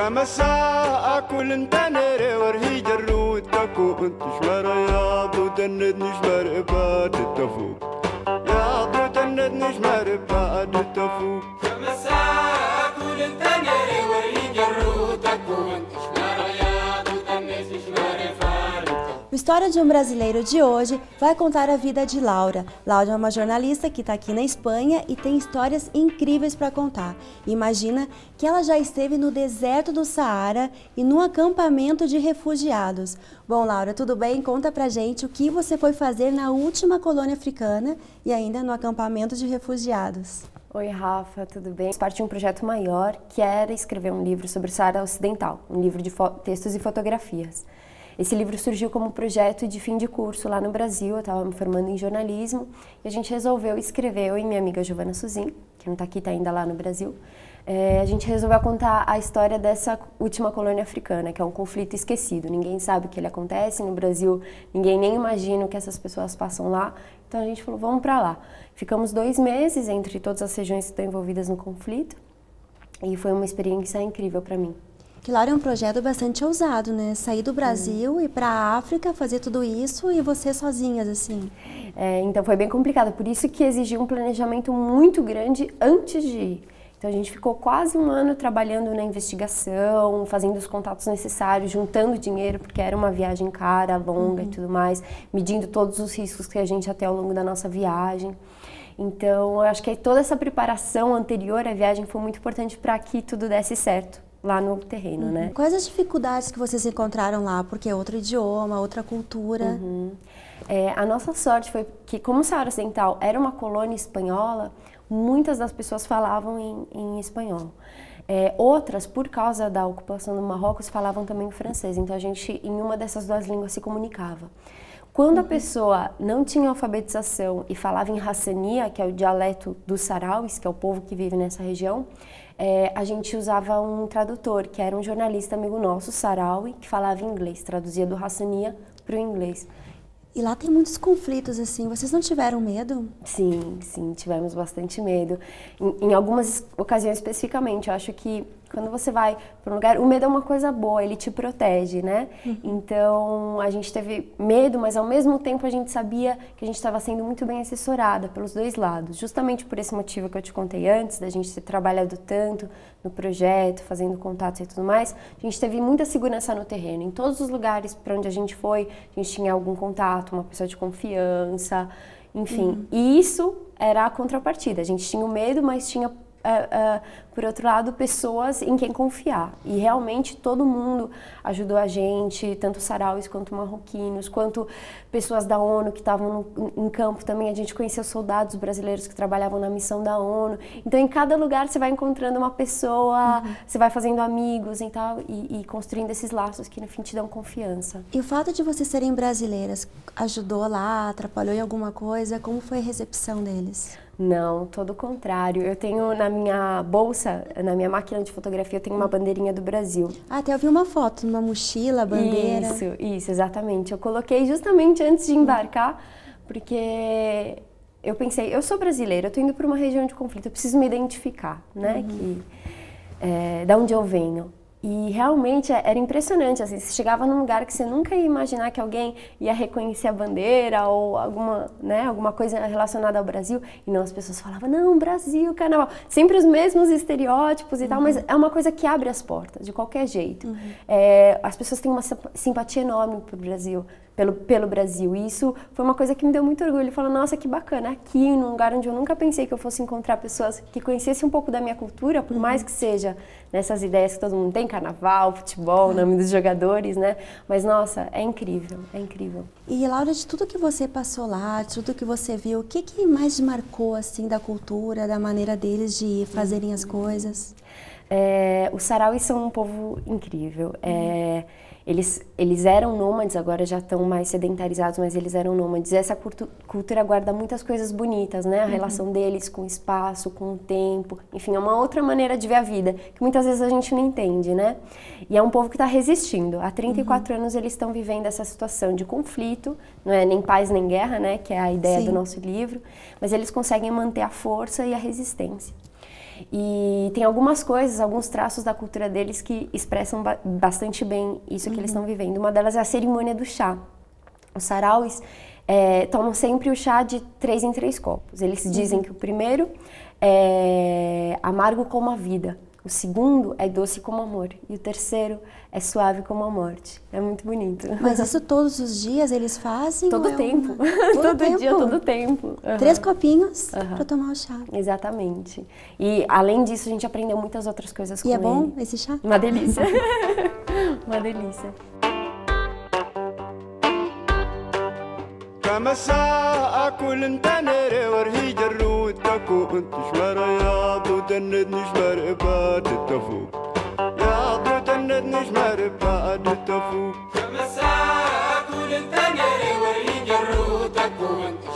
مساء كل انت نري ورهي جرو تكو انت شمر يا بوتند نشمر باد التفوق يا بوتند نشمر باد التفوق مساء كل انت نري ورهي جرو تكو انت شمر يا بوتند نشمر باد. O História de um Brasileiro de hoje vai contar a vida de Laura. Laura é uma jornalista que está aqui na Espanha e tem histórias incríveis para contar. Imagina que ela já esteve no deserto do Saara e num acampamento de refugiados. Bom, Laura, tudo bem? Conta pra gente o que você foi fazer na última colônia africana e ainda no acampamento de refugiados. Oi, Rafa, tudo bem? Fiz parte de um projeto maior que era escrever um livro sobre o Saara Ocidental, um livro de textos e fotografias. Esse livro surgiu como projeto de fim de curso lá no Brasil, eu estava me formando em jornalismo, e a gente resolveu escrever, eu e minha amiga Giovana Suzin, que não está aqui, está ainda lá no Brasil, a gente resolveu contar a história dessa última colônia africana, que é um conflito esquecido, ninguém sabe que ele acontece no Brasil, ninguém nem imagina o que essas pessoas passam lá, então a gente falou, vamos para lá. Ficamos 2 meses entre todas as regiões que estão envolvidas no conflito, e foi uma experiência incrível para mim. Que Laura é um projeto bastante ousado, né? Sair do Brasil e ir para a África, fazer tudo isso e você sozinhas, assim. Então foi bem complicado, por isso que exigiu um planejamento muito grande antes de ir. Então a gente ficou quase 1 ano trabalhando na investigação, fazendo os contatos necessários, juntando dinheiro, porque era uma viagem cara, longa e tudo mais, medindo todos os riscos que a gente ia ter ao longo da nossa viagem. Então eu acho que toda essa preparação anterior à viagem foi muito importante para que tudo desse certo lá no terreno, né? Quais as dificuldades que vocês encontraram lá? Porque é outro idioma, outra cultura. A nossa sorte foi que, como o Saara Ocidental era uma colônia espanhola, muitas das pessoas falavam em espanhol. Outras, por causa da ocupação do Marrocos, falavam também francês. Então a gente, em uma dessas 2 línguas, se comunicava. Quando a pessoa não tinha alfabetização e falava em Hassania, que é o dialeto dos sarauis, que é o povo que vive nessa região, a gente usava um tradutor, que era um jornalista amigo nosso, saraui, que falava inglês, traduzia do Hassania para o inglês. E lá tem muitos conflitos, assim, vocês não tiveram medo? Sim, tivemos bastante medo. Em algumas ocasiões especificamente, eu acho que quando você vai para um lugar, o medo é uma coisa boa, ele te protege, né? Então, a gente teve medo, mas ao mesmo tempo a gente sabia que a gente estava sendo muito bem assessorada pelos 2 lados. Justamente por esse motivo que eu te contei antes, da gente ter trabalhado tanto no projeto, fazendo contatos e tudo mais, a gente teve muita segurança no terreno. Em todos os lugares para onde a gente foi, a gente tinha algum contato, uma pessoa de confiança, enfim. E isso era a contrapartida. A gente tinha o medo, mas tinha por outro lado, pessoas em quem confiar. E realmente todo mundo ajudou a gente, tanto sarauis quanto marroquinos, quanto pessoas da ONU que estavam em campo também. A gente conheceu soldados brasileiros que trabalhavam na missão da ONU. Então, em cada lugar você vai encontrando uma pessoa, você vai fazendo amigos e tal, e construindo esses laços que no fim te dão confiança. E o fato de vocês serem brasileiras ajudou lá, atrapalhou em alguma coisa? Como foi a recepção deles? Não, todo o contrário. Eu tenho na minha bolsa, na minha máquina de fotografia, eu tenho uma bandeirinha do Brasil. Até eu vi uma foto, numa mochila, bandeira. Isso, exatamente. Eu coloquei justamente antes de embarcar, porque eu pensei, eu sou brasileira, eu estou indo para uma região de conflito, eu preciso me identificar, né? Da onde eu venho. E realmente era impressionante, assim, você chegava num lugar que você nunca ia imaginar que alguém ia reconhecer a bandeira ou alguma coisa relacionada ao Brasil, e não, as pessoas falavam, não, Brasil, carnaval, sempre os mesmos estereótipos e tal, mas é uma coisa que abre as portas, de qualquer jeito. As pessoas têm uma simpatia enorme pro Brasil, pelo Brasil, e isso foi uma coisa que me deu muito orgulho. Falando, nossa, que bacana, aqui num lugar onde eu nunca pensei que eu fosse encontrar pessoas que conhecessem um pouco da minha cultura, por mais que seja nessas ideias que todo mundo tem, carnaval, futebol, nome dos jogadores, né? Mas, nossa, é incrível, é incrível. E, Laura, de tudo que você passou lá, de tudo que você viu, o que mais te marcou, assim, da cultura, da maneira deles de fazerem as coisas? Os sarauis são um povo incrível. Eles eram nômades, agora já estão mais sedentarizados, mas eles eram nômades. E essa cultura guarda muitas coisas bonitas, né? A relação deles com o espaço, com o tempo. Enfim, é uma outra maneira de ver a vida, que muitas vezes a gente não entende, né? E é um povo que está resistindo. Há 34 anos eles estão vivendo essa situação de conflito, não é nem paz nem guerra, né? Que é a ideia do nosso livro. Mas eles conseguem manter a força e a resistência. E tem algumas coisas, alguns traços da cultura deles que expressam bastante bem isso que eles estão vivendo. Uma delas é a cerimônia do chá. Os sarauis tomam sempre o chá de 3 em 3 copos. Eles dizem que o primeiro é amargo como a vida, o segundo é doce como amor e o terceiro é suave como a morte. É muito bonito. Mas isso todos os dias eles fazem? Todo tempo. Todo dia, todo tempo. 3 copinhos para tomar o chá. Exatamente. E além disso a gente aprendeu muitas outras coisas com ele. E é bom esse chá? Uma delícia. Uma delícia. كمساء أكل انت ناري ورهي جرود تكو انت شمر يا ضو تندني شمر إباد التفوق يا ضو تندني شمر إباد التفوق كمساء أكل انت ناري ورهي جرود تكو انت